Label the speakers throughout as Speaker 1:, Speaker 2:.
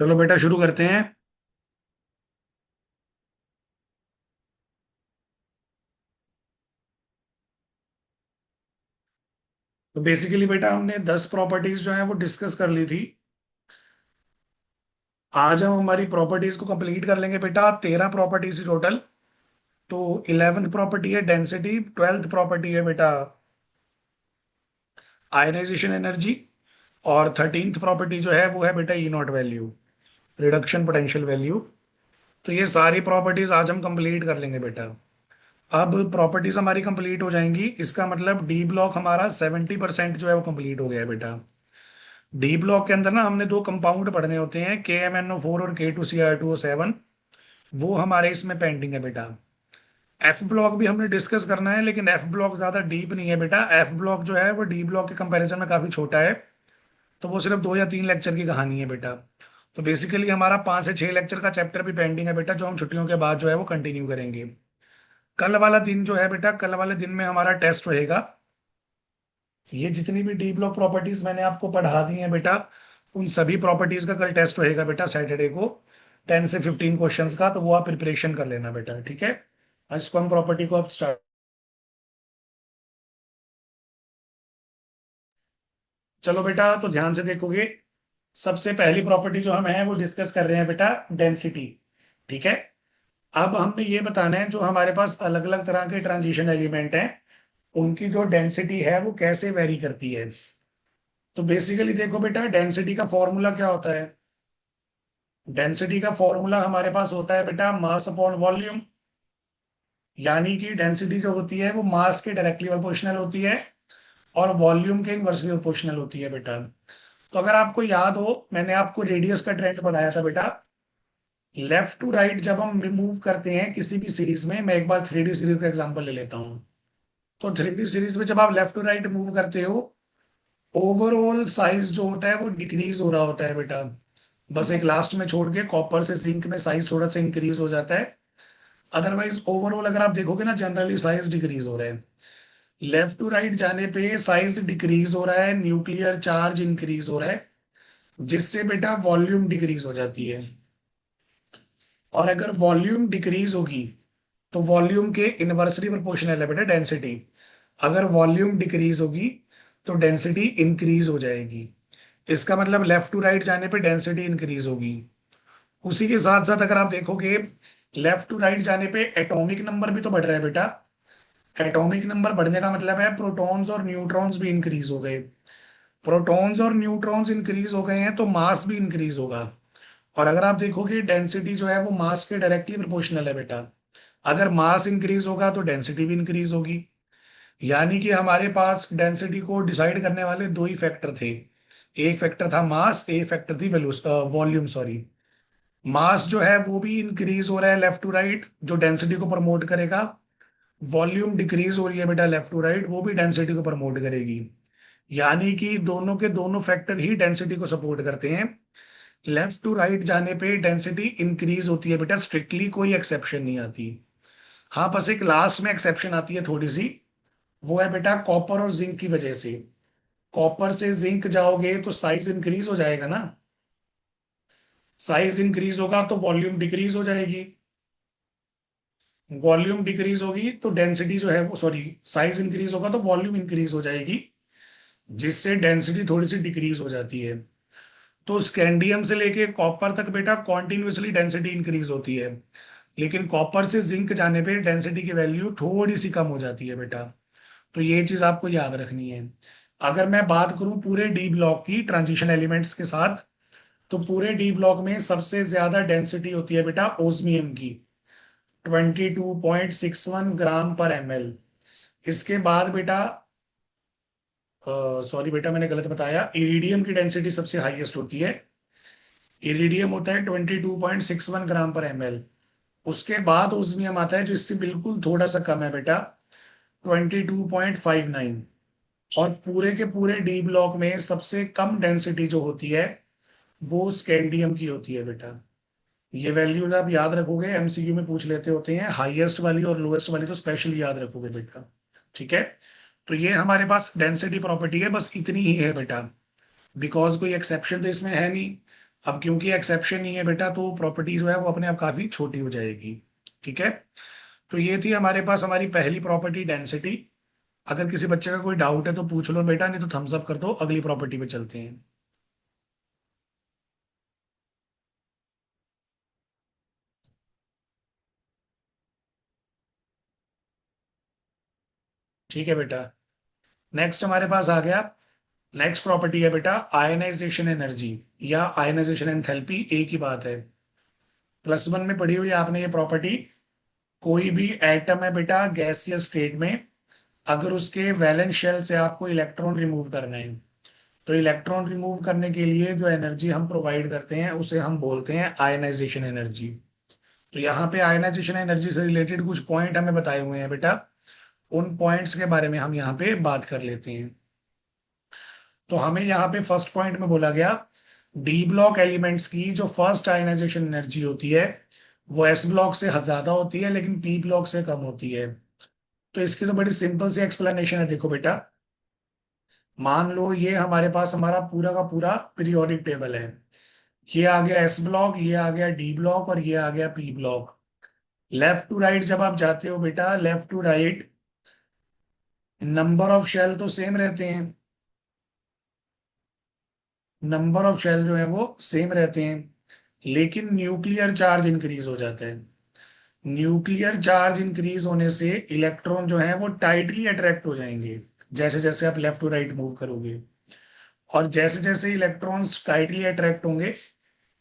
Speaker 1: चलो बेटा शुरू करते हैं। तो बेसिकली बेटा हमने 10 प्रॉपर्टीज जो है वो डिस्कस कर ली थी। आज हम हमारी प्रॉपर्टीज को कंप्लीट कर लेंगे बेटा। 13 प्रॉपर्टीज टोटल। तो 11th प्रॉपर्टी है डेंसिटी, 12th प्रॉपर्टी है बेटा आयनाइजेशन एनर्जी, और 13th प्रॉपर्टी जो है वो है बेटा E nought value, reduction potential value. तो ये सारी प्रॉपर्टीज आज हम कंप्लीट कर लेंगे बेटा। अब प्रॉपर्टीज हमारी कंप्लीट हो जाएंगी, इसका मतलब डी ब्लॉक हमारा 70% जो है वो कंप्लीट हो गया है बेटा। डी ब्लॉक के अंदर ना हमने दो कंपाउंड पढ़ने होते हैं, KMnO4 और K2Cr2O7। वो हमारे इसमें पेंडिंग है बेटा। एफ ब्लॉक भी हमने डिस्कस करना है, लेकिन एफ ब्लॉक ज्यादा डीप नहीं है बेटा। एफ ब्लॉक जो है वो डी ब्लॉक के कंपैरिजन में काफी छोटा है। तो वो सिर्फ 2 या 3 लेक्चर की कहानी है बेटा। तो बेसिकली हमारा 5 से 6 लेक्चर का चैप्टर भी पेंडिंग है बेटा, जो हम छुट्टियों के बाद जो है वो कंटिन्यू करेंगे। कल वाला दिन जो है बेटा, कल वाले दिन में हमारा टेस्ट रहेगा। ये जितनी भी डी ब्लॉक प्रॉपर्टीज मैंने आपको पढ़ा दी हैं बेटा, उन सभी प्रॉपर्टीज का कल टेस्ट रहेगा बेटा सैटरडे को। 10 से 15 क्वेश्चंस का, तो वो आप प्रिपरेशन कर लेना बेटा, ठीक है। इसको हम प्रॉपर्टी को अब स्टार्ट। चलो बेटा, तो ध्यान से देखोगे। सबसे पहली प्रॉपर्टी जो हम है वो डिस्कस कर रहे हैं बेटा, डेंसिटी। ठीक है। अब हमने ये बताना है, जो हमारे पास अलग अलग तरह के ट्रांजिशन एलिमेंट हैं, उनकी जो डेंसिटी है वो कैसे वेरी करती है। तो बेसिकली देखो बेटा, डेंसिटी का फॉर्मूला क्या होता है। डेंसिटी का फॉर्मूला हमारे पास होता है बेटा मास अपॉन वॉल्यूम। यानी कि डेंसिटी जो होती है वो मास के डायरेक्टली प्रोपोर्शनल होती है, और वॉल्यूम के इनवर्सली प्रोपोर्शनल होती है बेटा। तो अगर आपको याद हो, मैंने आपको रेडियस का ट्रेंड बताया था बेटा। लेफ्ट टू राइट जब हम रिमूव करते हैं किसी भी सीरीज में, मैं एक बार 3D सीरीज का एग्जांपल ले लेता हूँ। तो 3D सीरीज में जब आप लेफ्ट टू राइट मूव करते हो, ओवरऑल साइज जो होता है वो डिक्रीज हो रहा होता है बेटा। बस एक लास्ट में छोड़ के कॉपर से जिंक में साइज थोड़ा सा इंक्रीज हो जाता है। अदरवाइज ओवरऑल अगर आप देखोगे ना, जनरली साइज डिक्रीज हो रहा है। लेफ्ट टू राइट जाने पे साइज डिक्रीज हो रहा है, न्यूक्लियर चार्ज इंक्रीज हो रहा है, जिससे बेटा वॉल्यूम डिक्रीज हो जाती है। और अगर वॉल्यूम डिक्रीज होगी, तो वॉल्यूम के इनवर्सली प्रोपोर्शनल है बेटा डेंसिटी। अगर वॉल्यूम डिक्रीज होगी, तो डेंसिटी इंक्रीज हो जाएगी। इसका मतलब लेफ्ट टू राइट जाने पे डेंसिटी इंक्रीज होगी। उसी के साथ साथ अगर आप देखोगे, लेफ्ट टू राइट जाने पे एटॉमिक नंबर भी तो बढ़ रहा है बेटा। एटॉमिक नंबर बढ़ने का मतलब है प्रोटॉन्स और न्यूट्रॉन्स भी इंक्रीज हो गए। प्रोटॉन्स और न्यूट्रॉन्स इंक्रीज हो गए हैं तो मास भी इंक्रीज होगा। और अगर आप देखोगे, डेंसिटी जो है वो मास के डायरेक्टली प्रोपोर्शनल है बेटा। अगर मास इंक्रीज होगा तो डेंसिटी भी इंक्रीज होगी। यानी कि हमारे पास डेंसिटी को डिसाइड करने वाले दो ही फैक्टर थे। एक फैक्टर था मास, एक फैक्टर थी वॉल्यूम, सॉरी। मास जो है वो भी इंक्रीज हो रहा है लेफ्ट टू राइट, जो डेंसिटी को प्रमोट करेगा। वॉल्यूम डिक्रीज हो रही है बेटा लेफ्ट टू राइट, वो भी डेंसिटी को प्रमोट करेगी। यानी कि दोनों के दोनों फैक्टर ही डेंसिटी को सपोर्ट करते हैं। लेफ्ट टू राइट जाने पे डेंसिटी इंक्रीज होती है बेटा, स्ट्रिक्टली कोई एक्सेप्शन नहीं आती। हाँ, बस एक लास्ट में एक्सेप्शन आती है थोड़ी सी। वो है बेटा कॉपर और जिंक की वजह से। कॉपर से जिंक जाओगे तो साइज इंक्रीज हो जाएगा ना। साइज इंक्रीज होगा तो वॉल्यूम डिक्रीज हो जाएगी। वॉल्यूम डिक्रीज होगी तो डेंसिटी जो है वो, सॉरी, साइज इंक्रीज होगा तो वॉल्यूम इंक्रीज हो जाएगी, जिससे डेंसिटी थोड़ी सी डिक्रीज हो जाती है। तो स्कैंडियम से लेके कॉपर तक बेटा कॉन्टिन्यूसली डेंसिटी इंक्रीज होती है। लेकिन कॉपर से जिंक जाने पे डेंसिटी की वैल्यू थोड़ी सी कम हो जाती है बेटा। तो ये चीज आपको याद रखनी है। अगर मैं बात करूं पूरे डी ब्लॉक की ट्रांजिशन एलिमेंट्स के साथ, तो पूरे डी ब्लॉक में सबसे ज्यादा डेंसिटी होती है बेटा ओस्मियम की, 22.61 ग्राम पर ml। इसके बाद बेटा, सॉरी बेटा मैंने गलत बताया, इरिडियम की डेंसिटी सबसे हाईएस्ट होती है। इरिडियम होता है 22.61 ग्राम पर ml। उसके बाद ओस्मियम आता है, जो इससे बिल्कुल थोड़ा सा कम है बेटा, 22.59। और पूरे के पूरे डी ब्लॉक में सबसे कम डेंसिटी जो होती है, वो स्कैंडियम की होती है बेटा। ये वैल्यूज आप याद रखोगे, MCQ में पूछ लेते होते हैं, हाईएस्ट वाली और लोएस्ट वाली तो स्पेशली याद रखोगे बेटा, ठीक है। तो ये हमारे पास डेंसिटी प्रॉपर्टी है, बस इतनी ही है बेटा। बिकॉज कोई एक्सेप्शन तो इसमें है नहीं। अब क्योंकि एक्सेप्शन नहीं है बेटा, तो प्रॉपर्टी जो है वो अपने आप काफी छोटी हो जाएगी। ठीक है, तो ये थी हमारे पास हमारी पहली प्रॉपर्टी, डेंसिटी। अगर किसी बच्चे का कोई डाउट है तो पूछ लो बेटा, नहीं तो थम्स अप कर दो, अगली प्रॉपर्टी पे चलते हैं। ठीक है बेटा, नेक्स्ट हमारे पास आ गया। नेक्स्ट प्रॉपर्टी है बेटा आयनाइजेशन एनर्जी या आयनाइजेशन एंथैल्पी, एक ही बात है। प्लस वन में पढ़ी हुई है आपने ये प्रॉपर्टी। कोई भी एटम है बेटा गैसियस स्टेट में, अगर उसके वैलेंस शेल से आपको इलेक्ट्रॉन रिमूव करना है, तो इलेक्ट्रॉन रिमूव करने के लिए जो एनर्जी हम प्रोवाइड करते हैं उसे हम बोलते हैं आयनाइजेशन एनर्जी। तो यहाँ पे आयनाइजेशन एनर्जी से रिलेटेड कुछ पॉइंट हमें बताए हुए हैं बेटा, उन पॉइंट्स के बारे में हम यहाँ पे बात कर लेते हैं। तो हमें यहाँ पे फर्स्ट पॉइंट में बोला गया, डी ब्लॉक एलिमेंट्स की जो फर्स्ट आयनाइजेशन एनर्जी होती है वो एस ब्लॉक से ज्यादा होती है, लेकिन पी ब्लॉक से कम होती है। तो इसकी तो बड़ी सिंपल सी एक्सप्लेनेशन है, देखो बेटा। मान लो ये हमारे पास हमारा पूरा का पूरा पीरियोडिक टेबल है। ये आ गया एस ब्लॉक, ये आ गया डी ब्लॉक और ये आ गया P block. Left to right जब आप जाते हो बेटा, left to right number of shell तो सेम रहते हैं, नंबर ऑफ शेल जो है वो सेम रहते हैं, लेकिन न्यूक्लियर चार्ज इंक्रीज हो जाता है। न्यूक्लियर चार्ज इंक्रीज होने से इलेक्ट्रॉन जो है वो टाइटली अट्रैक्ट हो जाएंगे, जैसे जैसे आप लेफ्ट टू राइट मूव करोगे। और जैसे जैसे इलेक्ट्रॉन्स टाइटली अट्रैक्ट होंगे,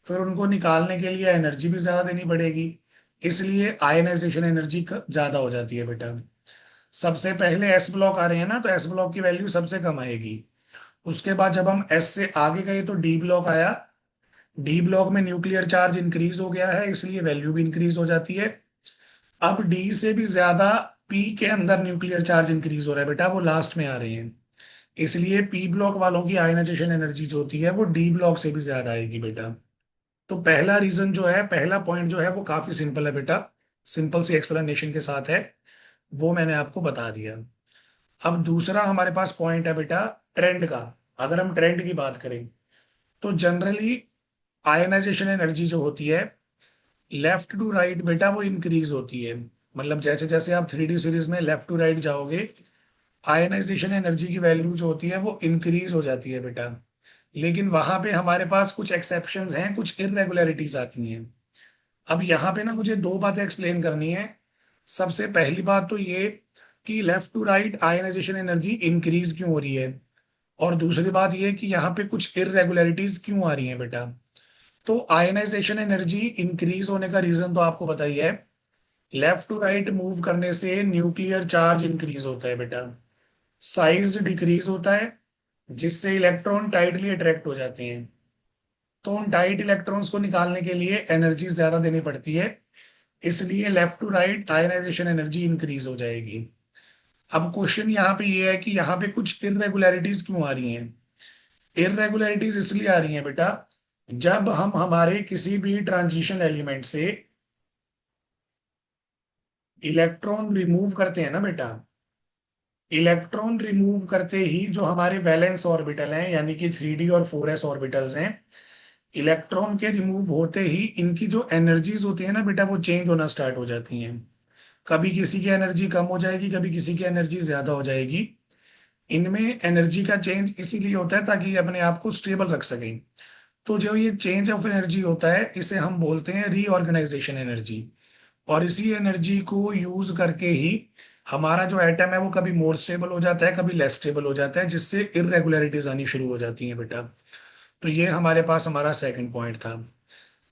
Speaker 1: फिर उनको निकालने के लिए एनर्जी भी ज्यादा देनी पड़ेगी, इसलिए आयनाइजेशन एनर्जी ज्यादा हो जाती है बेटा। सबसे पहले एस ब्लॉक आ रहे हैं ना, तो एस ब्लॉक की वैल्यू सबसे कम आएगी। उसके बाद जब हम एस से आगे गए तो डी ब्लॉक आया। डी ब्लॉक में न्यूक्लियर चार्ज इंक्रीज हो गया है, इसलिए वैल्यू भी इंक्रीज हो जाती है। अब डी से भी ज्यादा पी के अंदर न्यूक्लियर चार्ज इंक्रीज हो रहा है बेटा, वो लास्ट में आ रहे हैं, इसलिए पी ब्लॉक वालों की आयनाइजेशन एनर्जी जो होती है वो डी ब्लॉक से भी ज्यादा आएगी बेटा। तो पहला रीजन जो है, पहला पॉइंट जो है वो काफी सिंपल है बेटा, सिंपल सी एक्सप्लेनेशन के साथ है, वो मैंने आपको बता दिया। अब दूसरा हमारे पास पॉइंट है बेटा ट्रेंड का। अगर हम ट्रेंड की बात करें तो जनरली आयनाइजेशन एनर्जी जो होती है लेफ्ट टू राइट बेटा वो इंक्रीज होती है। मतलब जैसे जैसे आप थ्री डी सीरीज में लेफ्ट टू राइट जाओगे, आयनाइजेशन एनर्जी की वैल्यू जो होती है वो इंक्रीज हो जाती है बेटा। लेकिन वहां पे हमारे पास कुछ एक्सेप्शंस हैं, कुछ इरेगुलरिटीज आती हैं। अब यहाँ पे ना मुझे दो बातें एक्सप्लेन करनी है। सबसे पहली बात तो ये कि left to right ionization energy increase क्यों हो रही है, और दूसरी बात ये कि यहाँ पे कुछ इरेगुलरिटीज क्यों आ रही हैं बेटा। तो आयनाइजेशन एनर्जी इंक्रीज होने का रीजन तो आपको पता ही है, लेफ्ट टू राइट मूव करने से न्यूक्लियर चार्ज इंक्रीज होता है बेटा, साइज डिक्रीज होता है, जिससे इलेक्ट्रॉन टाइटली अट्रैक्ट हो जाते हैं। तो उन टाइट इलेक्ट्रॉन्स को निकालने के लिए एनर्जी ज्यादा देनी पड़ती है, इसलिए left to right ionization energy increase हो जाएगी। अब क्वेश्चन यहाँ पे ये है कि यहाँ पे कुछ इरेगुलरिटीज क्यों आ रही हैं। इरेगुलरिटीज इसलिए आ रही हैं बेटा, जब हम हमारे किसी भी ट्रांजिशन एलिमेंट से इलेक्ट्रॉन रिमूव करते हैं ना बेटा, इलेक्ट्रॉन रिमूव करते ही जो हमारे वैलेंस ऑर्बिटल हैं, यानी कि 3d और 4s ऑर्बिटल्स हैं, इलेक्ट्रॉन के रिमूव होते ही इनकी जो एनर्जीज होती है ना बेटा वो चेंज होना स्टार्ट हो जाती हैं। कभी किसी की एनर्जी कम हो जाएगी, कभी किसी की एनर्जी ज्यादा हो जाएगी। इनमें एनर्जी का चेंज इसीलिए होता है ताकि ये अपने आप को स्टेबल रख सकें। तो जो ये चेंज ऑफ एनर्जी होता है इसे हम बोलते हैं रीऑर्गेनाइजेशन एनर्जी। और इसी एनर्जी को यूज करके ही हमारा जो एटम है वो कभी मोर स्टेबल हो जाता है, कभी लेस स्टेबल हो जाता है, जिससे इरेगुलरिटीज आनी शुरू हो जाती हैं बेटा। तो ये हमारे पास हमारा सेकंड पॉइंट था।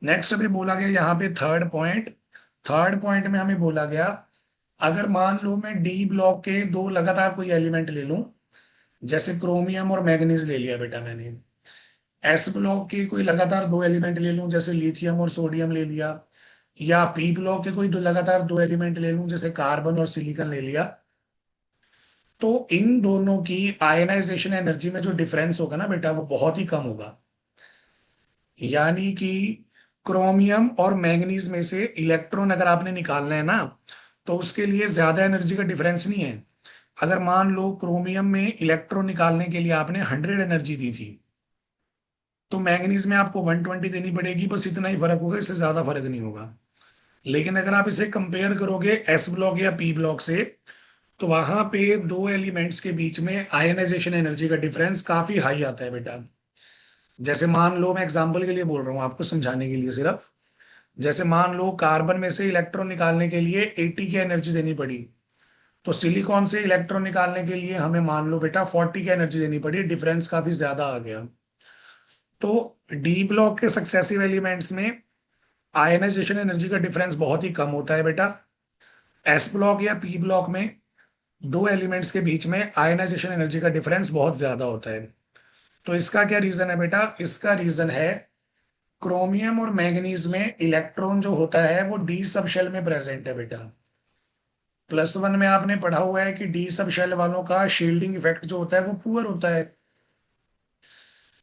Speaker 1: नेक्स्ट अभी बोला गया यहाँ पे थर्ड पॉइंट। थर्ड पॉइंट में हमें बोला गया, अगर मान लो मैं डी ब्लॉक के दो लगातार कोई एलिमेंट ले लूं, जैसे क्रोमियम और मैग्नीज ले लिया बेटा मैंने। एस ब्लॉक के कोई लगातार दो एलिमेंट ले लूं, जैसे लिथियम और सोडियम ले लिया, या पी ब्लॉक के कोई दो लगातार दो एलिमेंट ले लूं, जैसे कार्बन और सिलिकॉन ले लिया। तो इन दोनों की आयनाइजेशन एनर्जी में जो डिफरेंस होगा ना बेटा वो बहुत ही कम होगा। यानी कि क्रोमियम और मैंगनीज में से इलेक्ट्रॉन अगर आपने निकालना है ना, तो उसके लिए ज्यादा एनर्जी का डिफरेंस नहीं है। अगर मान लो क्रोमियम में इलेक्ट्रॉन निकालने के लिए आपने 100 एनर्जी दी थी, तो मैंगनीज में आपको 120 देनी पड़ेगी, बस इतना ही फर्क होगा, इससे ज्यादा फर्क नहीं होगा। लेकिन अगर आप इसे कंपेयर करोगे एस ब्लॉक या पी ब्लॉक से, तो वहां पे दो एलिमेंट्स के बीच में आयनाइजेशन एनर्जी का डिफरेंस काफी हाई आता है बेटा। जैसे मान लो, मैं एग्जांपल के लिए बोल रहा हूँ आपको समझाने के लिए सिर्फ, जैसे मान लो कार्बन में से इलेक्ट्रॉन निकालने के लिए 80 की एनर्जी देनी पड़ी, तो सिलिकॉन से इलेक्ट्रॉन निकालने के लिए हमें मान लो बेटा 40 की एनर्जी देनी पड़ी, डिफरेंस काफी ज्यादा आ गया। तो डी ब्लॉक के सक्सेसिव एलिमेंट्स में आयनाइजेशन एनर्जी का डिफरेंस बहुत ही कम होता है बेटा। एस ब्लॉक या पी ब्लॉक में दो एलिमेंट्स के बीच में आयनाइजेशन एनर्जी का डिफरेंस बहुत ज्यादा होता है। तो इसका क्या रीजन है बेटा? इसका रीजन है क्रोमियम और मैंगनीज में इलेक्ट्रॉन जो होता है वो डी सब शेल में प्रेजेंट है बेटा। +1 में आपने पढ़ा हुआ है कि डी सब शेल वालों का शील्डिंग इफेक्ट जो होता है वो पुअर होता है।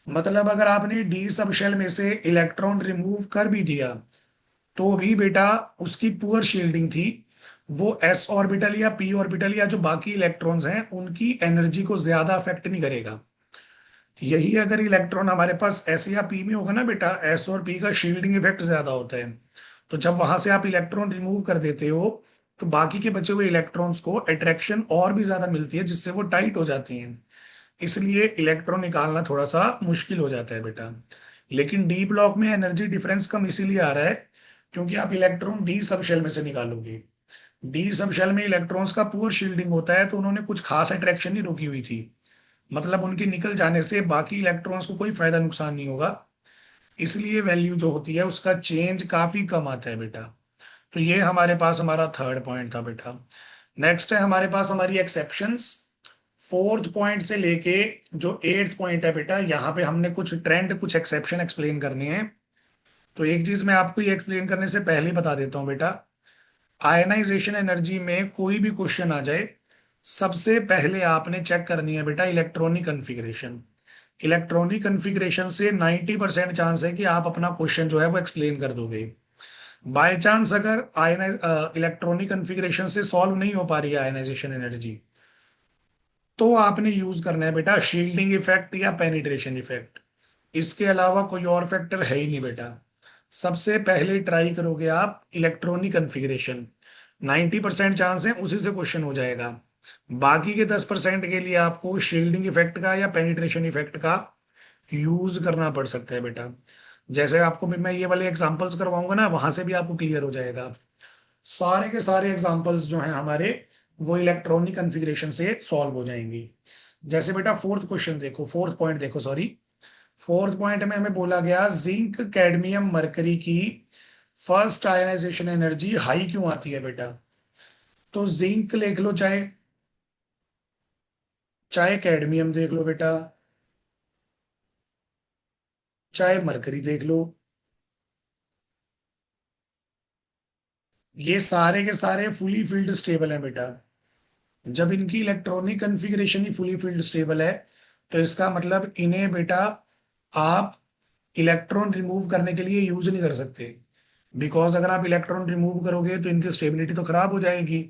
Speaker 1: मतलब अगर आपने डी सब शेल में से इलेक्ट्रॉन रिमूव कर भी दिया, तो भी बेटा उसकी पुअर शील्डिंग थी, वो एस ऑर्बिटल या पी ऑर्बिटल या जो बाकी इलेक्ट्रॉन्स हैं उनकी एनर्जी को ज्यादा अफेक्ट नहीं करेगा। यही अगर इलेक्ट्रॉन हमारे पास एस या पी में होगा ना बेटा, एस और पी का शील्डिंग इफेक्ट ज्यादा होता है। तो जब वहां से आप इलेक्ट्रॉन रिमूव कर देते हो, तो बाकी के बचे हुए इलेक्ट्रॉन्स को अट्रैक्शन और भी ज्यादा मिलती है, जिससे वो टाइट हो जाती हैं। इसलिए इलेक्ट्रॉन निकालना थोड़ा सा मुश्किल हो जाता है बेटा। लेकिन डी ब्लॉक में एनर्जी डिफरेंस कम इसीलिए आ रहा है क्योंकि आप इलेक्ट्रॉन डी सब शेल में से निकालोगे। डी सब शेल में इलेक्ट्रॉन्स का पुअर शील्डिंग होता है, तो उन्होंने कुछ खास अट्रैक्शन नहीं रोकी हुई थी। मतलब उनके निकल जाने से बाकी इलेक्ट्रॉन्स को कोई फायदा नुकसान नहीं होगा। इसलिए वैल्यू जो होती है उसका चेंज काफी कम आता है बेटा। तो ये हमारे पास हमारा थर्ड पॉइंट था बेटा। नेक्स्ट है हमारे पास हमारी एक्सेप्शंस। फोर्थ पॉइंट से लेके जो एट्थ पॉइंट है बेटा, यहाँ पे हमने कुछ ट्रेंड, कुछ एक्सेप्शन एक्सप्लेन करनी है। तो एक चीज मैं आपको ये एक्सप्लेन करने से पहले ही बता देता हूँ बेटा, आयनाइजेशन एनर्जी में कोई भी क्वेश्चन आ जाए, सबसे पहले आपने चेक करनी है बेटा इलेक्ट्रॉनिक कन्फिग्रेशन। इलेक्ट्रॉनिक कन्फिग्रेशन से 90% चांस है कि आप अपना क्वेश्चन जो है वो एक्सप्लेन कर दोगे। बाय चांस अगर आयनाइज इलेक्ट्रॉनिक कन्फिग्रेशन से सॉल्व नहीं हो पा रही है आयनाइजेशन एनर्जी, तो आपने यूज करना है बेटा शील्डिंग इफेक्ट या पेनिट्रेशन इफेक्ट। इसके अलावा कोई और फैक्टर है ही नहीं बेटा। सबसे पहले ट्राई करोगे आप इलेक्ट्रॉनिक कन्फिग्रेशन, 90% चांस है उसी से क्वेश्चन हो जाएगा। बाकी के 10% के लिए आपको शील्डिंग इफेक्ट का या पेनिट्रेशन इफेक्ट का यूज करना पड़ सकता है बेटा। जैसे आपको भी मैं ये वाले एग्जांपल्स करवाऊंगा ना, वहां से भी आपको क्लियर हो जाएगा। सारे के सारे एग्जांपल्स जो हैं हमारे, वो इलेक्ट्रॉनिक कन्फिग्रेशन से सॉल्व हो जाएंगी। जैसे बेटा फोर्थ क्वेश्चन देखो, फोर्थ पॉइंट देखो, सॉरी, फोर्थ पॉइंट में हमें बोला गया जिंक कैडमियम मरकरी की फर्स्ट आयनाइजेशन एनर्जी हाई क्यों आती है बेटा? तो जिंक लिख लो, चाहे चाहे कैडमियम देख लो बेटा, चाहे मरकरी देख लो, ये सारे के सारे फुली फील्ड स्टेबल हैं बेटा। जब इनकी इलेक्ट्रॉनिक कन्फिग्रेशन ही फुली फील्ड स्टेबल है, तो इसका मतलब इन्हें बेटा आप इलेक्ट्रॉन रिमूव करने के लिए यूज नहीं कर सकते। बिकॉज अगर आप इलेक्ट्रॉन रिमूव करोगे तो इनकी स्टेबिलिटी तो खराब हो जाएगी।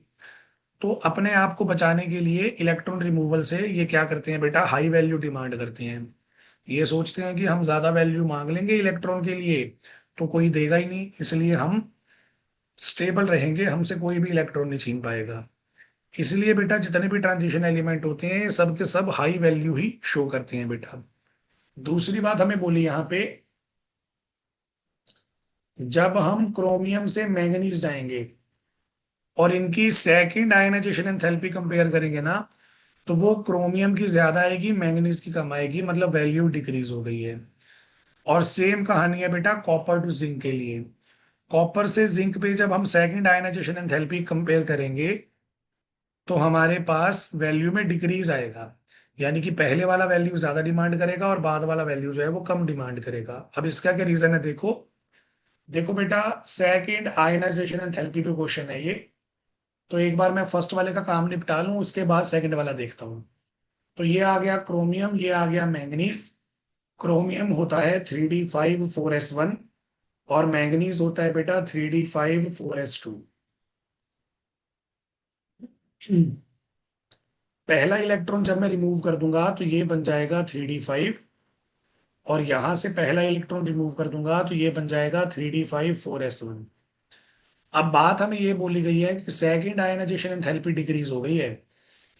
Speaker 1: तो अपने आप को बचाने के लिए इलेक्ट्रॉन रिमूवल से ये क्या करते हैं बेटा, हाई वैल्यू डिमांड करते हैं। ये सोचते हैं कि हम ज्यादा वैल्यू मांग लेंगे इलेक्ट्रॉन के लिए तो कोई देगा ही नहीं, इसलिए हम स्टेबल रहेंगे, हमसे कोई भी इलेक्ट्रॉन नहीं छीन पाएगा। इसलिए बेटा जितने भी ट्रांजिशन एलिमेंट होते हैं सब के सब हाई वैल्यू ही शो करते हैं बेटा। दूसरी बात हमें बोली यहाँ पे, जब हम क्रोमियम से मैंगनीज जाएंगे और इनकी सेकंड आयनाइजेशन एंथैल्पी कंपेयर करेंगे ना, तो वो क्रोमियम की ज्यादा आएगी, मैंगनीज की कम आएगी, मतलब वैल्यू डिक्रीज हो गई है। और सेम कहानी है बेटा कॉपर टू जिंक के लिए। कॉपर से जिंक पे जब हम सेकंड आयनाइजेशन एंथैल्पी कंपेयर करेंगे, तो हमारे पास वैल्यू में डिक्रीज आएगा। यानी कि पहले वाला वैल्यू ज्यादा डिमांड करेगा और बाद वाला वैल्यू जो है वो कम डिमांड करेगा। अब इसका क्या रीजन है देखो, देखो बेटा सेकंड आयनाइजेशन एंथैल्पी पे क्वेश्चन है ये। तो एक बार मैं फर्स्ट वाले का काम निपटा लूं, उसके बाद सेकंड वाला देखता हूँ। तो ये आ गया क्रोमियम, ये आ गया मैंगनीज। क्रोमियम होता है 3d5 4s1 और मैंगनीज होता है बेटा 3d5 4s2। पहला इलेक्ट्रॉन जब मैं रिमूव कर दूंगा तो ये बन जाएगा 3d5 और यहां से पहला इलेक्ट्रॉन रिमूव कर दूंगा तो ये बन जाएगा 3d5 4s1। अब बात हमें ये बोली गई है कि सेकंड आयनाइजेशन एंथैल्पी डिक्रीज हो गई है,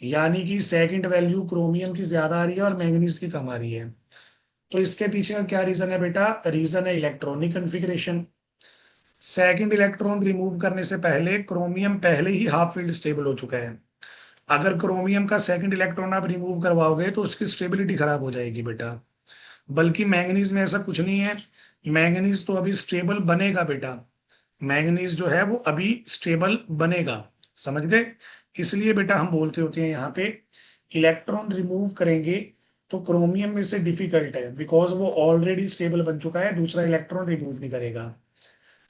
Speaker 1: यानी कि सेकंड वैल्यू क्रोमियम की ज्यादा आ रही है और मैंगनीज की कम आ रही है। तो इसके पीछे का क्या रीजन है बेटा? रीजन है electronic configuration. Second electron remove करने से पहले क्रोमियम पहले ही हाफ फील्ड स्टेबल हो चुका है। अगर क्रोमियम का सेकंड इलेक्ट्रॉन आप रिमूव करवाओगे तो उसकी स्टेबिलिटी खराब हो जाएगी बेटा। बल्कि मैंगनीज में ऐसा कुछ नहीं है, मैंगनीज तो अभी स्टेबल बनेगा बेटा। मैंगनीज जो है वो अभी स्टेबल बनेगा, समझ गए? इसलिए बेटा हम बोलते होते हैं यहाँ पे इलेक्ट्रॉन रिमूव करेंगे तो क्रोमियम में से डिफिकल्ट है, बिकॉज वो ऑलरेडी स्टेबल बन चुका है, दूसरा इलेक्ट्रॉन रिमूव नहीं करेगा।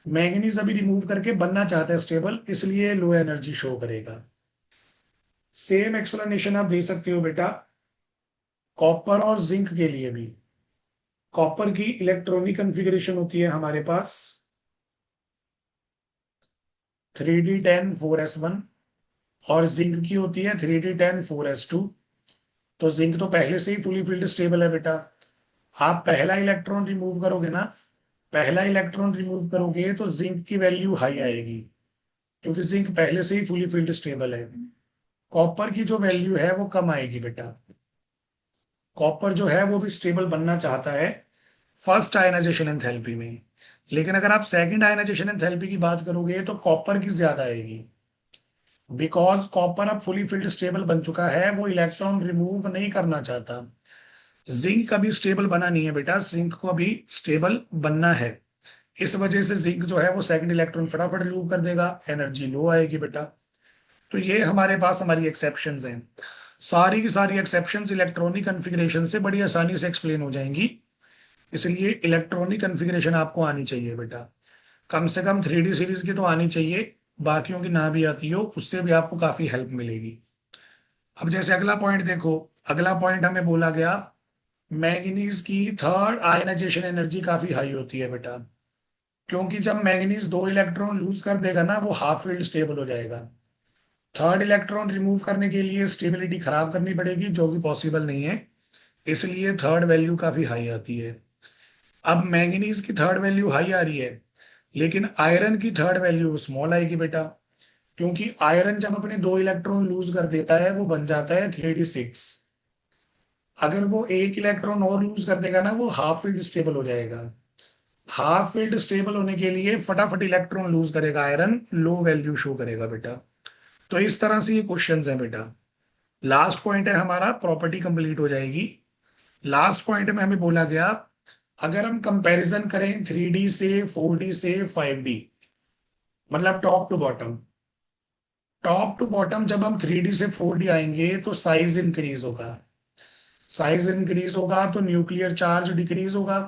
Speaker 1: मैंगनीज अभी रिमूव करके बनना चाहता है स्टेबल, इसलिए लो एनर्जी शो करेगा। सेम एक्सप्लेनेशन आप दे सकते हो बेटा कॉपर और जिंक के लिए भी। कॉपर की इलेक्ट्रॉनिक कन्फिग्रेशन होती है हमारे पास 3d10 4s1, और जिंक की होती है 3d10 4s2। तो जिंक तो पहले से ही फुली फील्ड स्टेबल है बेटा। आप पहला इलेक्ट्रॉन रिमूव करोगे ना, पहला इलेक्ट्रॉन रिमूव करोगे तो जिंक की वैल्यू हाई आएगी, क्योंकि जिंक पहले से ही फुली फील्ड स्टेबल है। कॉपर की जो वैल्यू है वो कम आएगी बेटा। कॉपर जो है वो भी स्टेबल बनना चाहता है फर्स्ट आयनाइजेशन एंथैल्पी में, लेकिन अगर आप सेकंड आयनाइजेशन एंथैल्पी की बात करोगे तो कॉपर की ज्यादा आएगी, बिकॉज कॉपर अब फुली फील्ड स्टेबल बन चुका है, वो इलेक्ट्रॉन रिमूव नहीं करना चाहता। जिंक अभी स्टेबल बना नहीं है बेटा, जिंक को अभी स्टेबल बनना है। इस वजह से जिंक जो है वो सेकंड इलेक्ट्रॉन फटाफट रिमूव कर देगा, एनर्जी लो आएगी बेटा। तो ये हमारे पास हमारी एक्सेप्शंस हैं। सारी की सारी एक्सेप्शंस इलेक्ट्रॉनिक कन्फिग्रेशन से बड़ी आसानी से एक्सप्लेन हो जाएंगी। इसलिए इलेक्ट्रॉनिक कन्फिग्रेशन आपको आनी चाहिए बेटा, कम से कम 3D सीरीज की तो आनी चाहिए। बाकियों की ना भी आती हो उससे भी आपको काफी हेल्प मिलेगी। अब जैसे अगला पॉइंट देखो, अगला पॉइंट हमें बोला गया मैंगनीज की थर्ड आयनाइजेशन एनर्जी काफी हाई होती है बेटा, क्योंकि जब मैंगनीज दो इलेक्ट्रॉन लूज कर देगा ना वो हाफ फील्ड स्टेबल हो जाएगा। थर्ड इलेक्ट्रॉन रिमूव करने के लिए स्टेबिलिटी खराब करनी पड़ेगी, जो कि पॉसिबल नहीं है। इसलिए थर्ड वैल्यू काफी हाई आती है। अब मैंगनीज की थर्ड वैल्यू हाई आ रही है, लेकिन आयरन की थर्ड वैल्यू स्मॉल आएगी बेटा, क्योंकि आयरन जब अपने दो इलेक्ट्रॉन लूज कर देता है वो बन जाता है 3d6। अगर वो एक इलेक्ट्रॉन और लूज कर देगा ना वो हाफ फील्ड स्टेबल हो जाएगा। हाफ फील्ड स्टेबल होने के लिए फटाफट इलेक्ट्रॉन लूज करेगा आयरन, लो वैल्यू शो करेगा बेटा। तो इस तरह से ये क्वेश्चंस हैं बेटा। लास्ट पॉइंट है हमारा, प्रॉपर्टी कंप्लीट हो जाएगी। लास्ट पॉइंट में हमें बोला गया अगर हम कंपैरिजन करें 3D से 4D से 5D, मतलब top to bottom, top to bottom जब हम 3D से 4D आएंगे तो साइज इंक्रीज होगा। साइज इंक्रीज होगा तो न्यूक्लियर चार्ज डिक्रीज होगा।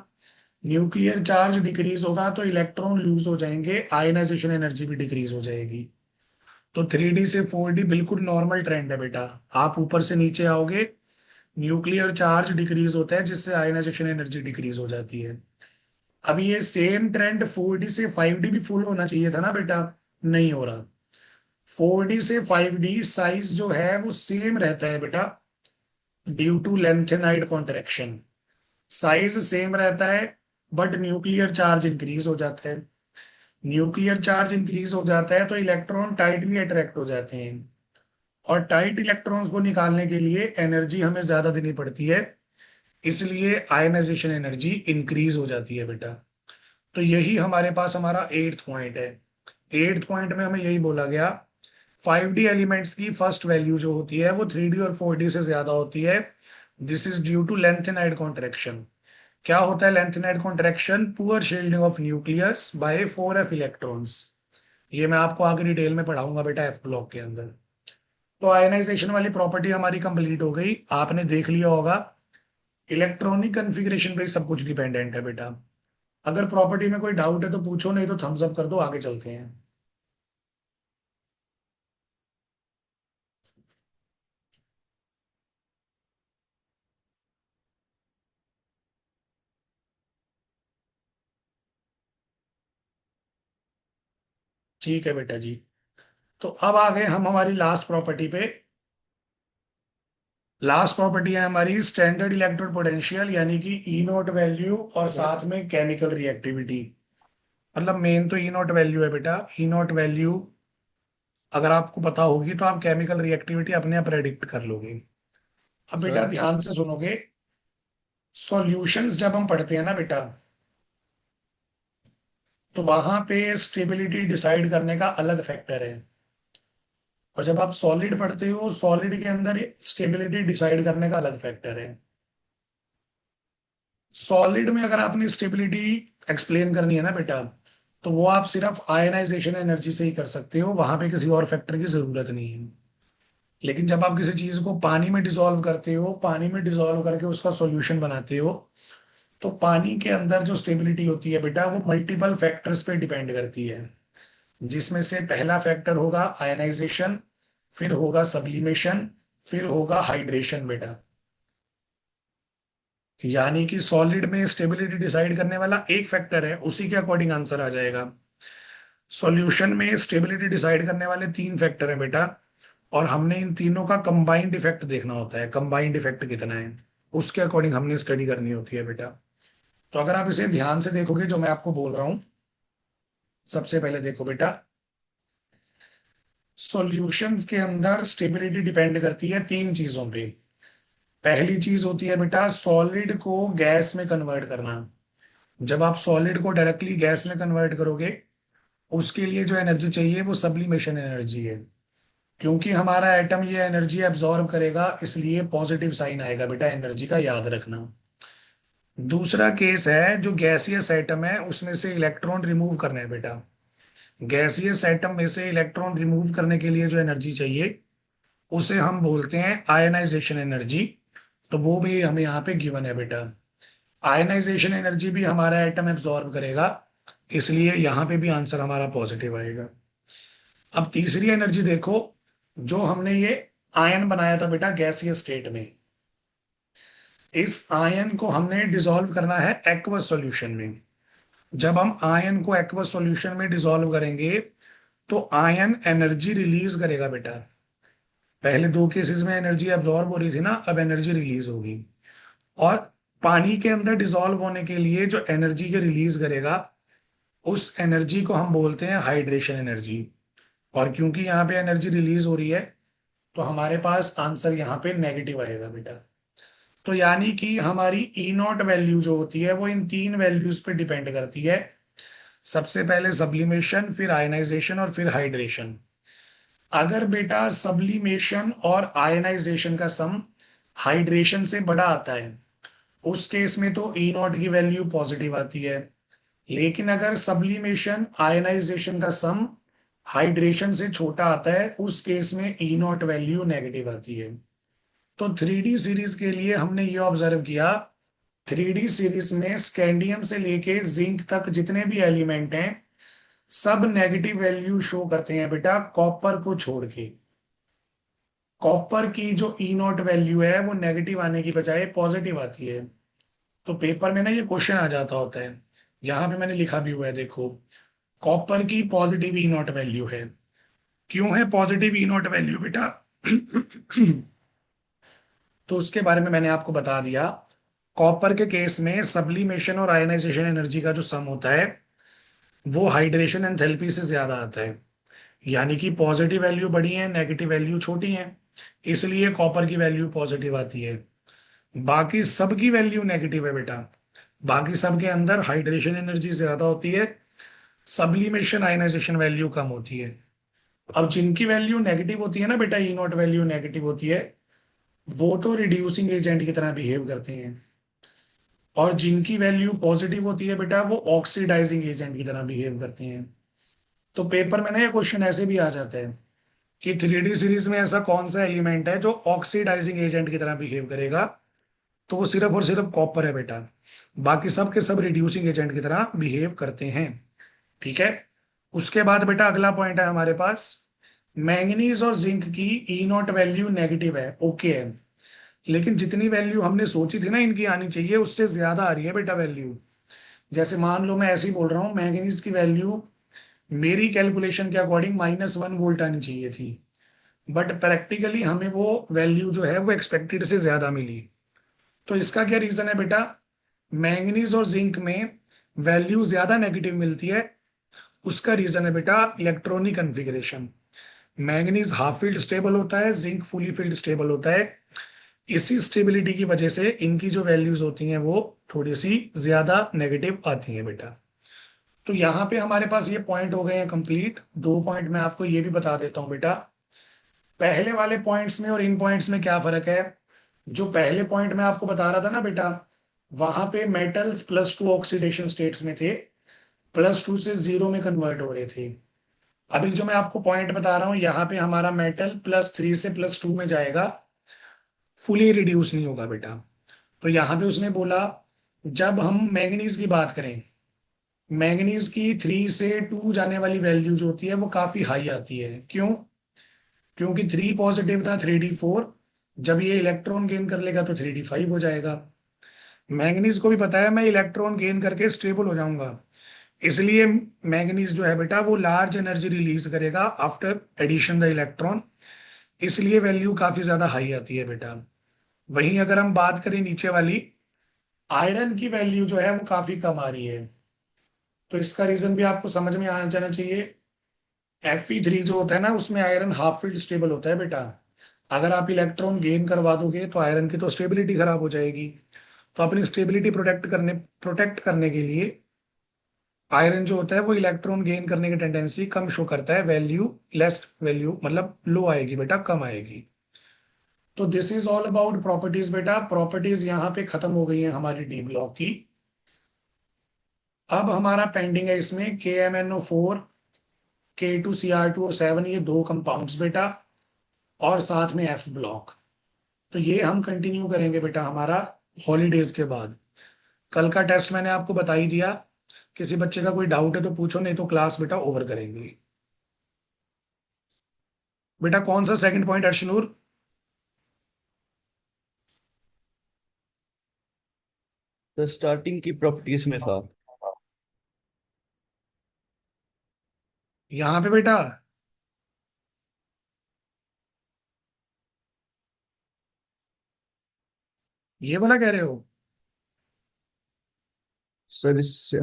Speaker 1: न्यूक्लियर चार्ज डिक्रीज होगा तो इलेक्ट्रॉन लूज हो जाएंगे, आयनाइजेशन एनर्जी भी डिक्रीज हो जाएगी। तो 3D से 4D बिल्कुल नॉर्मल ट्रेंड है बेटा। आप ऊपर से नीचे आओगे, न्यूक्लियर चार्ज डिक्रीज होता है जिससे आयनाइजेशन एनर्जी डिक्रीज हो जाती है। अब ये सेम ट्रेंड 4D से 5D भी फुल होना चाहिए था ना बेटा, नहीं हो रहा। 4D से 5D साइज जो है वो सेम रहता है बेटा, due to lanthanide contraction. Size same रहता है, बट न्यूक्लियर चार्ज इंक्रीज हो जाता है। न्यूक्लियर चार्ज इंक्रीज हो जाता है तो इलेक्ट्रॉन टाइटली अट्रैक्ट हो जाते हैं, और टाइट इलेक्ट्रॉन्स को निकालने के लिए एनर्जी हमें ज्यादा देनी पड़ती है, इसलिए आयनाइजेशन एनर्जी इंक्रीज हो जाती है बेटा। तो यही हमारे पास हमारा एट्थ पॉइंट है। एट्थ पॉइंट में हमें यही बोला गया 5D एलिमेंट्स की फर्स्ट वैल्यू जो होती है वो 3D और 4D से ज्यादा होती है। This is due to lanthanide contraction. क्या होता है lanthanide contraction? Poor shielding of nucleus by 4f electrons. ये मैं आपको आगे डिटेल में पढ़ाऊंगा बेटा एफ ब्लॉक के अंदर। तो आयनाइजेशन वाली प्रॉपर्टी हमारी कंप्लीट हो गई, आपने देख लिया होगा इलेक्ट्रॉनिक कन्फिग्रेशन पे सब कुछ डिपेंडेंट है बेटा। अगर प्रॉपर्टी में कोई डाउट है तो पूछो, नहीं तो थम्स अप कर दो, आगे चलते हैं। ठीक है बेटा जी। तो अब आ गए हम हमारी लास्ट प्रॉपर्टी पे। लास्ट प्रॉपर्टी है हमारी स्टैंडर्ड इलेक्ट्रोड पोटेंशियल, यानी कि ई नॉट वैल्यू और साथ में केमिकल रिएक्टिविटी। मतलब मेन तो ई नॉट वैल्यू है बेटा। ई नॉट वैल्यू अगर आपको पता होगी तो आप केमिकल रिएक्टिविटी अपने आप प्रेडिक्ट कर लोगे। अब बेटा
Speaker 2: सर।
Speaker 1: ध्यान से सुनोगे, सॉल्यूशंस जब हम पढ़ते हैं ना बेटा, तो वहां पे स्टेबिलिटी डिसाइड करने का अलग फैक्टर है। और जब आप सॉलिड पढ़ते हो, सॉलिड के अंदर स्टेबिलिटी डिसाइड करने का अलग फैक्टर है। सॉलिड में अगर आपने स्टेबिलिटी एक्सप्लेन करनी है ना बेटा, तो वो आप सिर्फ आयनाइजेशन एनर्जी से ही कर सकते हो, वहां पे किसी और फैक्टर की जरूरत नहीं है। लेकिन जब आप किसी चीज को पानी में डिसॉल्व करते हो, पानी में डिसॉल्व करके उसका सॉल्यूशन बनाते हो, तो पानी के अंदर जो स्टेबिलिटी होती है बेटा, वो मल्टीपल फैक्टर्स पे डिपेंड करती है। जिसमें से पहला फैक्टर होगा आयनाइजेशन, फिर होगा सब्लिमेशन, फिर होगा हाइड्रेशन बेटा। यानी कि सॉलिड में स्टेबिलिटी डिसाइड करने वाला एक फैक्टर है, उसी के अकॉर्डिंग आंसर आ जाएगा। सॉल्यूशन में स्टेबिलिटी डिसाइड करने वाले तीन फैक्टर हैं बेटा, और हमने इन तीनों का कंबाइंड इफेक्ट देखना होता है। कंबाइंड इफेक्ट कितना है, उसके अकॉर्डिंग हमने स्टडी करनी होती है बेटा। तो अगर आप इसे ध्यान से देखोगे जो मैं आपको बोल रहा हूं, सबसे पहले देखो बेटा, सॉल्यूशंस के अंदर स्टेबिलिटी डिपेंड करती है तीन चीजों पे। पहली चीज होती है बेटा सॉलिड को गैस में कन्वर्ट करना। जब आप सॉलिड को डायरेक्टली गैस में कन्वर्ट करोगे, उसके लिए जो एनर्जी चाहिए वो सब्लिमेशन एनर्जी है। क्योंकि हमारा एटम ये एनर्जी एब्जॉर्ब करेगा, इसलिए पॉजिटिव साइन आएगा बेटा, एनर्जी का याद रखना। दूसरा केस है जो गैसियस एटम है, उसमें से इलेक्ट्रॉन रिमूव करना है बेटा। गैसियस एटम में से इलेक्ट्रॉन रिमूव करने के लिए जो एनर्जी चाहिए, उसे हम बोलते हैं आयनाइजेशन एनर्जी। तो वो भी हमें यहाँ पे गिवन है बेटा। आयनाइजेशन एनर्जी भी हमारा एटम एब्जॉर्ब करेगा, इसलिए यहाँ पे भी आंसर हमारा पॉजिटिव आएगा। अब तीसरी एनर्जी देखो, जो हमने ये आयन बनाया था बेटा गैसियस स्टेट में, इस आयन को हमने डिसॉल्व करना है एक्वस सॉल्यूशन में। जब हम आयन को एक्वस सॉल्यूशन में डिसॉल्व करेंगे, तो आयन एनर्जी रिलीज करेगा बेटा। पहले दो केसेस में एनर्जी एब्जॉर्ब हो रही थी ना, अब एनर्जी रिलीज होगी। और पानी के अंदर डिसॉल्व होने के लिए जो एनर्जी के रिलीज करेगा, उस एनर्जी को हम बोलते हैं हाइड्रेशन एनर्जी। और क्योंकि यहाँ पे एनर्जी रिलीज हो रही है, तो हमारे पास आंसर यहाँ पे नेगेटिव आएगा बेटा। तो यानी कि हमारी ई नॉट वैल्यू जो होती है वो इन तीन वैल्यूज पे डिपेंड करती है। सबसे पहले सब्लिमेशन, फिर आयनाइजेशन और फिर हाइड्रेशन। अगर बेटा सब्लिमेशन और आयनाइजेशन का सम हाइड्रेशन से बड़ा आता है, उस केस में तो ई नॉट की वैल्यू पॉजिटिव आती है। लेकिन अगर सब्लिमेशन आयनाइजेशन का सम हाइड्रेशन से छोटा आता है, उस केस में ई नॉट वैल्यू नेगेटिव आती है। तो थ्री डी सीरीज के लिए हमने ये ऑब्जर्व किया, थ्री डी सीरीज में स्कैंडियम से लेके जिंक तक जितने भी एलिमेंट हैं, सब नेगेटिव वैल्यू शो करते हैं बेटा, कॉपर को छोड़ के। कॉपर की जो ई नॉट वैल्यू है वो नेगेटिव आने की बजाय पॉजिटिव आती है। तो पेपर में ना ये क्वेश्चन आ जाता होता है, यहाँ पे मैंने लिखा भी हुआ है देखो, कॉपर की पॉजिटिव ई नॉट वैल्यू है। क्यों है पॉजिटिव ई नॉट वैल्यू बेटा? तो उसके बारे में मैंने आपको बता दिया। कॉपर के केस में सब्लिमेशन और आयनाइजेशन एनर्जी का जो सम होता है, वो हाइड्रेशन एंथैल्पी से ज्यादा आता है। यानी कि पॉजिटिव वैल्यू बड़ी है, नेगेटिव वैल्यू छोटी है, इसलिए कॉपर की वैल्यू पॉजिटिव आती है। बाकी सबकी वैल्यू नेगेटिव है बेटा। बाकी सब के अंदर हाइड्रेशन एनर्जी ज्यादा होती है, सब्लिमेशन आयनाइजेशन वैल्यू कम होती है। अब जिनकी वैल्यू नेगेटिव होती है ना बेटा, ई नॉट वैल्यू नेगेटिव होती है, वो तो रिड्यूसिंग एजेंट की तरह बिहेव करते हैं। और जिनकी वैल्यू पॉजिटिव होती है बेटा, वो ऑक्सीडाइजिंग एजेंट की तरह बिहेव करते हैं। तो पेपर में ना ये क्वेश्चन ऐसे भी आ जाता है कि थ्री डी सीरीज में ऐसा कौन सा एलिमेंट है जो ऑक्सीडाइजिंग एजेंट की तरह बिहेव करेगा, तो वो सिर्फ और सिर्फ कॉपर है बेटा। बाकी सब के सब रिड्यूसिंग एजेंट की तरह बिहेव करते हैं। ठीक है। उसके बाद बेटा अगला पॉइंट है हमारे पास, मैंगनीज और जिंक की ई नॉट वैल्यू नेगेटिव है, ओके है। लेकिन जितनी वैल्यू हमने सोची थी ना इनकी आनी चाहिए, उससे ज्यादा आ रही है बेटा वैल्यू। जैसे मान लो मैं ऐसे ही बोल रहा हूँ, मैंगनीज की वैल्यू मेरी कैलकुलेशन के अकॉर्डिंग -1 वोल्ट आनी चाहिए थी, बट प्रैक्टिकली हमें वो वैल्यू जो है वो एक्सपेक्टेड से ज्यादा मिली। तो इसका क्या रीजन है बेटा? मैंगनीज और जिंक में वैल्यू ज्यादा नेगेटिव मिलती है। उसका रीजन है बेटा electronic configuration. Manganese half field stable होता है, जिंक फुली फील्ड स्टेबल होता है। इसी स्टेबिलिटी की वजह से इनकी जो वैल्यूज होती हैं वो थोड़ी सी ज्यादा नेगेटिव आती हैं बेटा। तो यहाँ पे हमारे पास ये पॉइंट हो गए हैं कंप्लीट। दो पॉइंट मैं आपको ये भी बता देता हूँ बेटा। पहले वाले पॉइंट्स में और इन पॉइंट्स में क्या फर्क है? जो पहले पॉइंट मैं आपको बता रहा था ना बेटा, वहां पे मेटल्स +2 ऑक्सीडेशन स्टेट्स में थे, +2 से 0 में कन्वर्ट हो रहे थे। अभी जो मैं आपको पॉइंट बता रहा हूँ, यहाँ पे हमारा मेटल +3 से +2 में जाएगा, फुली रिड्यूस नहीं होगा बेटा। तो यहाँ पे उसने बोला, जब हम मैंगनीज की बात करें, मैंगनीज की 3 से 2 जाने वाली वैल्यू जो होती है वो काफी हाई आती है। क्यों? क्योंकि 3 पॉजिटिव था, 3d4। जब ये इलेक्ट्रॉन गेन कर लेगा तो 3d5 हो जाएगा। मैंगनीज को भी पता है मैं इलेक्ट्रॉन गेन करके स्टेबल हो जाऊंगा, इसलिए मैंगनीज जो है बेटा वो लार्ज एनर्जी रिलीज करेगा आफ्टर एडिशन द इलेक्ट्रॉन। इसलिए वैल्यू काफी ज्यादा हाई आती है बेटा। वहीं अगर हम बात करें नीचे वाली, आयरन की वैल्यू जो है वो काफी कम आ रही है। तो इसका रीजन भी आपको समझ में आ जाना चाहिए। Fe3 जो होता है ना, उसमें आयरन हाफ फील्ड स्टेबल होता है बेटा। अगर आप इलेक्ट्रॉन गेन करवा दोगे तो आयरन की तो स्टेबिलिटी खराब हो जाएगी। तो अपनी स्टेबिलिटी प्रोटेक्ट करने के लिए आयरन जो होता है वो इलेक्ट्रॉन गेन करने की टेंडेंसी कम शो करता है। वैल्यू लेस वैल्यू मतलब लो आएगी बेटा, कम आएगी। तो this is all about properties बेटा। प्रॉपर्टीज यहाँ पे खत्म हो गई है हमारी डी ब्लॉक की। अब हमारा पेंडिंग है इसमें KMnO4, K2Cr2O7, ये दो कंपाउंड्स बेटा, और साथ में F ब्लॉक। तो ये हम कंटिन्यू करेंगे बेटा हमारा हॉलीडेज के बाद। कल का टेस्ट मैंने आपको बता ही दिया। किसी बच्चे का कोई डाउट है तो पूछो, नहीं तो क्लास बेटा ओवर करेंगे। बेटा कौन सा सेकंड पॉइंट अर्शनूर?
Speaker 2: तो स्टार्टिंग की प्रॉपर्टीज में था।
Speaker 1: यहाँ पे बेटा ये वाला कह रहे हो?
Speaker 2: सर इससे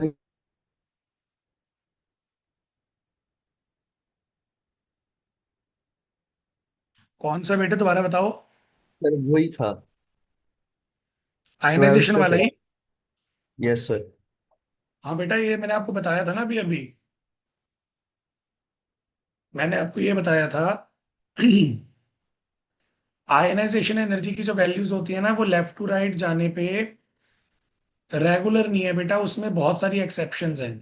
Speaker 1: कौन सा बेटा दोबारा बताओ।
Speaker 2: सर वही था। ट्वेल्थ
Speaker 1: आयनाइजेशन
Speaker 2: का
Speaker 1: वाला
Speaker 2: सर।
Speaker 1: ही?
Speaker 2: Yes sir.
Speaker 1: हाँ बेटा, ये मैंने आपको बताया था ना अभी अभी। मैंने आपको ये बताया था आयनाइजेशन एनर्जी की जो वैल्यूज होती है ना, वो लेफ्ट टू राइट जाने पे रेगुलर नहीं है बेटा, उसमें बहुत सारी एक्सेप्शंस हैं।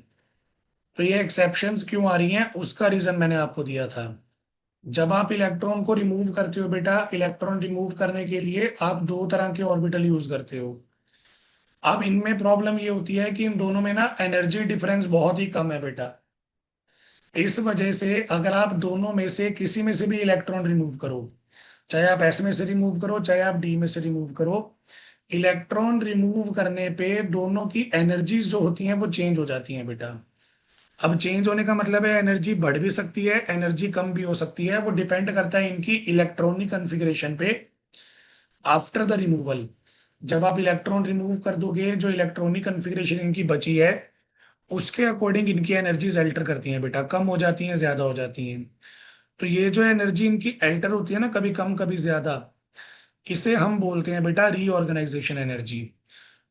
Speaker 1: तो ये एक्सेप्शंस क्यों आ रही हैं उसका रीजन मैंने आपको दिया था। जब आप इलेक्ट्रॉन को रिमूव करते हो बेटा, इलेक्ट्रॉन रिमूव करने के लिए आप दो तरह के ऑर्बिटल यूज करते हो। अब इनमें प्रॉब्लम ये होती है कि इन दोनों में ना एनर्जी डिफरेंस बहुत ही कम है बेटा। इस वजह से अगर आप दोनों में से किसी में से भी इलेक्ट्रॉन रिमूव करो, चाहे आप S में से रिमूव करो चाहे आप D में से रिमूव करो, इलेक्ट्रॉन रिमूव करने पे दोनों की एनर्जीज जो होती हैं वो चेंज हो जाती हैं बेटा। अब चेंज होने का मतलब है एनर्जी बढ़ भी सकती है, एनर्जी कम भी हो सकती है, वो डिपेंड करता है इनकी इलेक्ट्रॉनिक कन्फिग्रेशन पे आफ्टर द रिमूवल। जब आप इलेक्ट्रॉन रिमूव कर दोगे, जो इलेक्ट्रॉनिक कन्फिग्रेशन इनकी बची है उसके अकॉर्डिंग इनकी एनर्जीज अल्टर करती हैं बेटा, कम हो जाती हैं ज्यादा हो जाती हैं। तो ये जो एनर्जी इनकी अल्टर होती है ना, कभी कम कभी ज्यादा, इसे हम बोलते हैं बेटा रीऑर्गेनाइजेशन एनर्जी।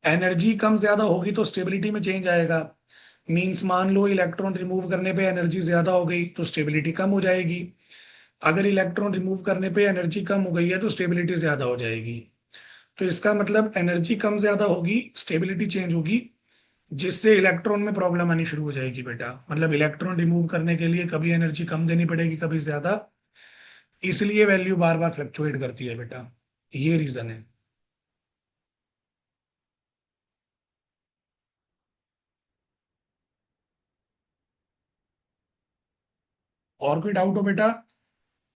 Speaker 1: एनर्जी कम ज्यादा होगी तो स्टेबिलिटी में चेंज आएगा। मींस मान लो इलेक्ट्रॉन रिमूव करने पे एनर्जी ज्यादा हो गई तो स्टेबिलिटी कम हो जाएगी। अगर इलेक्ट्रॉन रिमूव करने पे एनर्जी कम हो गई है तो स्टेबिलिटी ज्यादा हो जाएगी। तो इसका मतलब एनर्जी कम ज्यादा होगी, स्टेबिलिटी चेंज होगी, जिससे इलेक्ट्रॉन में प्रॉब्लम आनी शुरू हो जाएगी बेटा। मतलब इलेक्ट्रॉन रिमूव करने के लिए कभी एनर्जी कम देनी पड़ेगी कभी ज्यादा, इसलिए वैल्यू बार बार फ्लक्चुएट करती है बेटा। ये रीजन है। और कोई डाउट हो बेटा?